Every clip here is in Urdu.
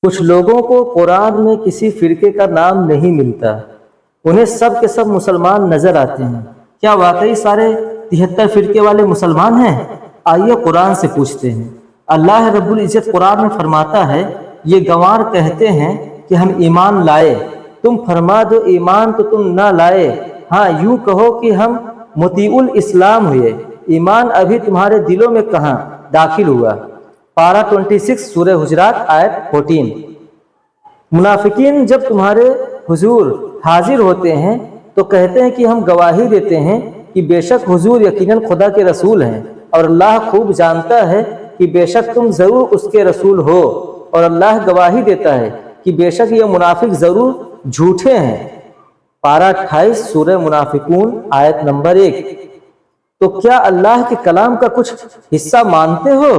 کچھ لوگوں کو قرآن میں کسی فرقے کا نام نہیں ملتا، انہیں سب کے سب مسلمان نظر آتے ہیں۔ کیا واقعی سارے 73 فرقے والے مسلمان ہیں؟ آئیے قرآن سے پوچھتے ہیں۔ اللہ رب العزت قرآن میں فرماتا ہے، یہ گنوار کہتے ہیں کہ ہم ایمان لائے، تم فرما دو ایمان تو تم نہ لائے، ہاں یوں کہو کہ ہم مطیع الاسلام ہوئے، ایمان ابھی تمہارے دلوں میں کہاں داخل ہوا۔ پارہ 26 سورہ حجرات آیت 14۔ منافقین جب تمہارے حضور حاضر ہوتے ہیں تو کہتے ہیں کہ ہم گواہی دیتے ہیں کہ بے شک حضور یقیناً خدا کے رسول ہیں، اور اللہ خوب جانتا ہے کہ بے شک تم ضرور اس کے رسول ہو، اور اللہ گواہی دیتا ہے کہ بے شک یہ منافق ضرور جھوٹے ہیں۔ پارہ 28 سورہ منافقون آیت نمبر 1۔ تو کیا اللہ کے کلام کا کچھ حصہ مانتے ہو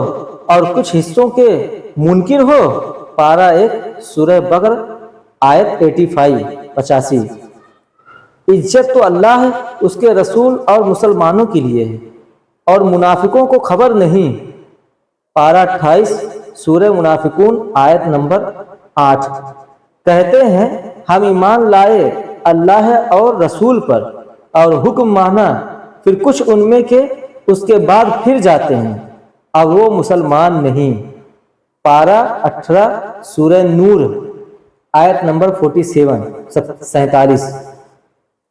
اور کچھ حصوں کے منکر ہو؟ پارہ 1 سورہ بقرہ آیت 85۔ عزت تو اللہ، اس کے رسول اور مسلمانوں کے لیے ہے، اور منافقوں کو خبر نہیں۔ پارہ 28 سورہ منافقون آیت نمبر 8۔ کہتے ہیں ہم ایمان لائے اللہ اور رسول پر اور حکم مانا، پھر کچھ ان میں کے اس کے بعد پھر جاتے ہیں، اب وہ مسلمان نہیں۔ پارہ 18 سورہ نور آیت نمبر 47۔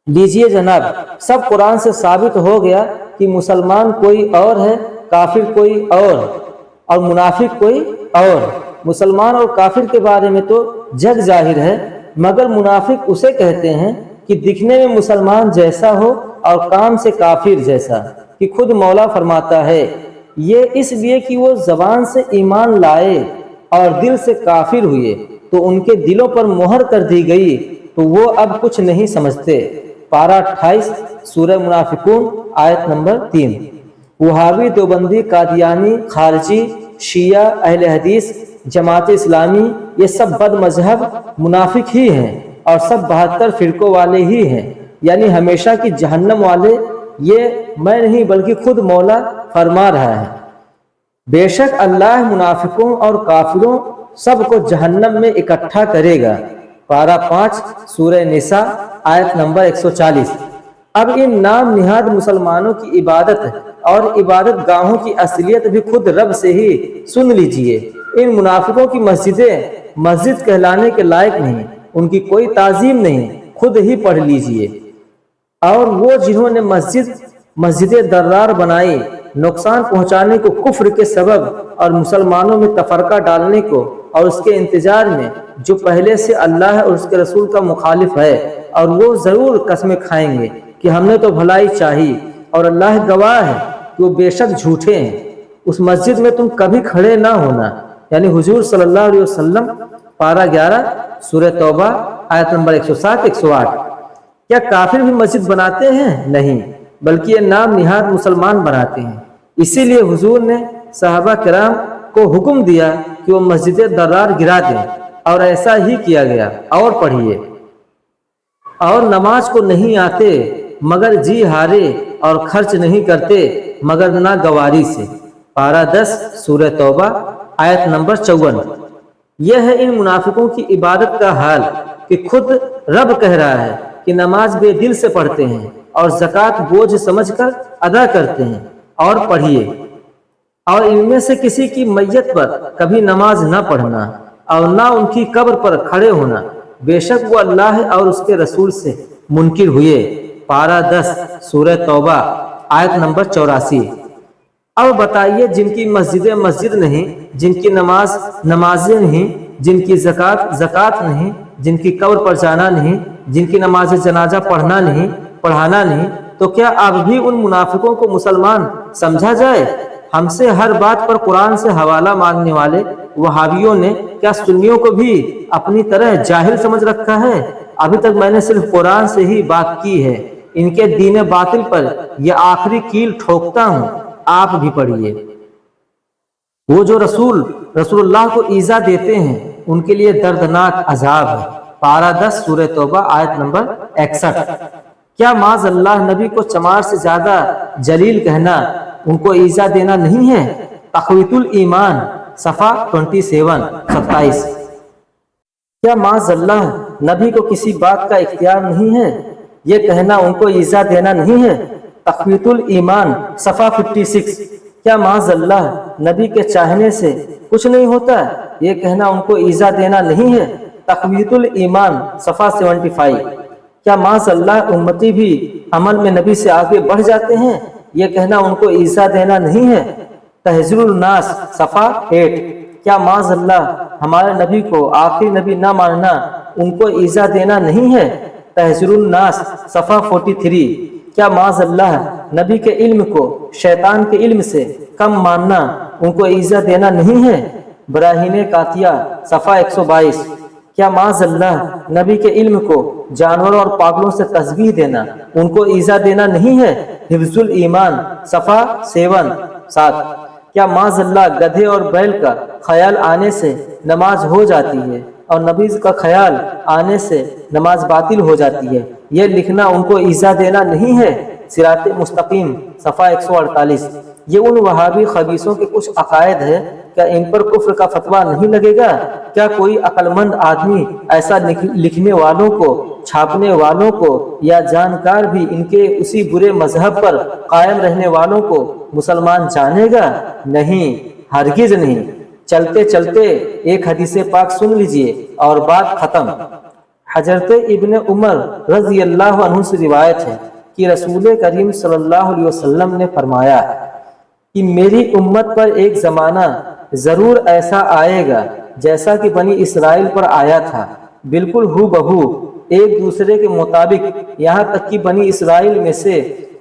لیجئے جناب، سب قرآن سے ثابت ہو گیا کہ مسلمان کوئی اور ہے، کافر کوئی اور منافق کوئی اور۔ مسلمان اور کافر کے بارے میں تو جگ ظاہر ہے، مگر منافق اسے کہتے ہیں کہ دکھنے میں مسلمان جیسا ہو اور کام سے کافر جیسا، کہ خود مولا فرماتا ہے یہ اس لیے کہ وہ زبان سے ایمان لائے اور دل سے کافر ہوئے تو ان کے دلوں پر مہر کر دی گئی، تو وہ اب کچھ نہیں سمجھتے۔ پارہ 28 سورہ منافقون آیت نمبر 3۔ وہابی، دیوبندی، قادیانی، خارجی، شیعہ، اہل حدیث، جماعت اسلامی، یہ سب بد مذہب منافق ہی ہیں، اور سب 72 فرقوں والے ہی ہیں، یعنی ہمیشہ کی جہنم والے۔ یہ میں نہیں بلکہ خود مولا فرما رہا ہے۔ بے شک اللہ منافقوں اور کافروں سب کو جہنم میں اکٹھا کرے گا۔ پارہ 5 سورہ نساء آیت نمبر 140۔ اب ان نام نہاد مسلمانوں کی عبادت اور عبادت گاہوں کی اصلیت بھی خود رب سے ہی سن لیجئے۔ ان منافقوں کی مسجدیں مسجد کہلانے کے لائق نہیں، ان کی کوئی تعظیم نہیں، خود ہی پڑھ لیجئے۔ اور وہ جنہوں نے مسجد درار بنائی نقصان پہنچانے کو کفر کے سبب اور مسلمانوں میں تفرقہ ڈالنے کو، اور اس کے انتظار میں جو پہلے سے اللہ اور اس کے رسول کا مخالف ہے، اور وہ ضرور قسمیں کھائیں گے کہ ہم نے تو بھلائی چاہی، اور اللہ گواہ ہے کہ وہ بے شک جھوٹے ہیں۔ اس مسجد میں تم کبھی کھڑے نہ ہونا، یعنی حضور صلی اللہ علیہ وسلم۔ پارہ 11 سورہ توبہ آیت نمبر 107-108۔ کیا کافر بھی مسجد بناتے ہیں؟ نہیں، بلکہ یہ نام نہاد مسلمان بناتے ہیں۔ اسی لیے حضور نے صحابہ کرام کو حکم دیا کہ وہ مسجد درار گرا دیں، اور ایسا ہی کیا گیا۔ اور پڑھیے، اور نماز کو نہیں آتے مگر جی ہارے، اور خرچ نہیں کرتے مگر ناگواری سے۔ پارہ 10 سورہ توبہ آیت نمبر 54۔ یہ ہے ان منافقوں کی عبادت کا حال کہ خود رب کہہ رہا ہے کہ نماز بے دل سے پڑھتے ہیں اور زکوٰۃ بوجھ سمجھ کر ادا کرتے ہیں۔ اور پڑھیے، اور ان میں سے کسی کی میت پر کبھی نماز نہ پڑھنا اور نہ ان کی قبر پر کھڑے ہونا، بے شک وہ اللہ اور اس کے رسول سے منکر ہوئے۔ پارہ 10 سورہ توبہ آیت نمبر 84۔ اب بتائیے، جن کی مسجدیں مسجد نہیں، جن کی نمازیں نہیں، جن کی زکوٰۃ نہیں، جن کی قبر پر جانا نہیں، جن کی نماز جنازہ پڑھانا نہیں، تو کیا اب بھی ان منافقوں کو مسلمان سمجھا جائے؟ ہم سے ہر بات پر قرآن سے حوالہ مانگنے والے وہابیوں نے کیا سنیوں کو بھی اپنی طرح جاہل سمجھ رکھا ہے؟ ابھی تک میں نے صرف قرآن سے ہی بات کی ہے، ان کے دین باطل پر یہ آخری کیل ٹھوکتا ہوں، آپ بھی پڑھیے۔ وہ جو رسول اللہ کو ایذا دیتے ہیں ان کے لیے دردناک عذاب ہے۔ پارہ 10 سورہ توبہ آیت نمبر 61۔ کیا معاذ اللہ نبی کو چمار سے زیادہ جلیل کہنا ان کو ایذا دینا نہیں ہے؟ تقویۃ الایمان صفحہ 27-27۔ کیا معاذ اللہ نبی کو کسی بات کا اختیار نہیں ہے؟ یہ کہنا ان کو ایذا دینا نہیں ہے؟ تقویت الایمان صفحہ 56۔ کیا معاذ اللہ نبی کے چاہنے سے کچھ نہیں ہوتا؟ یہ کہنا ان کو ایذا دینا نہیں ہے؟ تقویت الایمان صفحہ 75۔ کیا معاذ اللہ امتی بھی عمل میں نبی سے آگے بڑھ جاتے ہیں؟ یہ کہنا ان کو ایذا دینا نہیں ہے؟ تحذیر الناس صفحہ 8۔ کیا معاذ اللہ ہمارے نبی کو آخری نبی نہ ماننا ان کو ایذا دینا نہیں ہے؟ تحذیر الناس صفحہ 43۔ کیا معاذ اللہ نبی کے علم کو شیطان کے علم سے کم ماننا ان کو ایذا دینا نہیں ہے؟ براہین قاطعہ صفحہ 122۔ کیا معاذ اللہ نبی کے علم کو جانوروں اور پاگلوں سے تشبیہ دینا ان کو ایذا دینا نہیں ہے؟ حفظ الایمان صفحہ 7۔ کیا معاذ اللہ گدھے اور بیل کا خیال آنے سے نماز ہو جاتی ہے اور نبی کا خیال آنے سے نماز باطل ہو جاتی ہے؟ یہ لکھنا ان کو ایذا دینا نہیں ہے؟ صراط مستقیم صفحہ 148۔ یہ ان وہابی خبیثوں کے کچھ عقائد ہے، کیا ان پر کفر کا فتویٰ نہیں لگے گا؟ کیا کوئی عقل مند آدمی ایسا لکھنے والوں کو، چھاپنے والوں کو یا جانکار بھی ان کے اسی برے مذہب پر قائم رہنے والوں کو مسلمان جانے گا؟ نہیں، ہرگز نہیں۔ چلتے چلتے ایک حدیث پاک سن لیجئے اور بات ختم۔ حضرت ابن عمر رضی اللہ عنہ سے روایت ہے کہ رسول کریم صلی اللہ علیہ وسلم نے فرمایا کہ میری امت پر ایک زمانہ ضرور ایسا آئے گا جیسا کہ بنی اسرائیل پر آیا تھا، بالکل ہو بہو ایک دوسرے کے مطابق، یہاں تک کہ بنی اسرائیل میں سے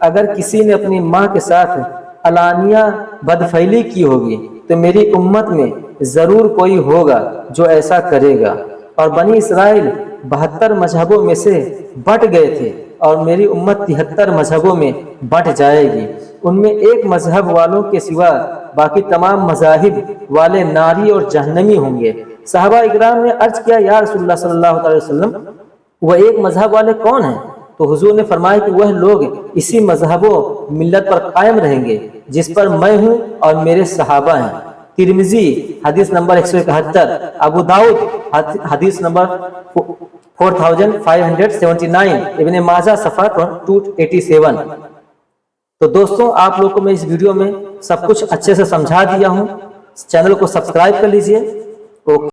اگر کسی نے اپنی ماں کے ساتھ علانیہ بدفعلی کی ہوگی تو میری امت میں ضرور کوئی ہوگا جو ایسا کرے گا۔ اور بنی اسرائیل 72 مذہبوں میں سے بٹ گئے تھے اور میری امت 73 مذہبوں میں بٹ جائے گی۔ ان میں ایک مذہب والوں کے سوا باقی تمام مذاہب والے ناری اور جہنمی ہوں گے۔ صحابہ اکرام نے عرض کیا، یا رسول اللہ صلی اللہ علیہ وسلم، وہ ایک مذہب والے کون ہیں؟ تو حضور نے فرمایا کہ وہ لوگ اسی مذہب و ملت پر قائم رہیں گے جس پر میں ہوں اور میرے صحابہ ہیں۔ ترمذی حدیث نمبر 171، ابو داؤد حدیث نمبر 4579، ابن ماجہ صفحہ 287۔ تو دوستوں، آپ لوگوں کو میں اس ویڈیو میں سب کچھ اچھے سے سمجھا دیا ہوں۔ چینل کو سبسکرائب کر لیجئے۔ اوکے۔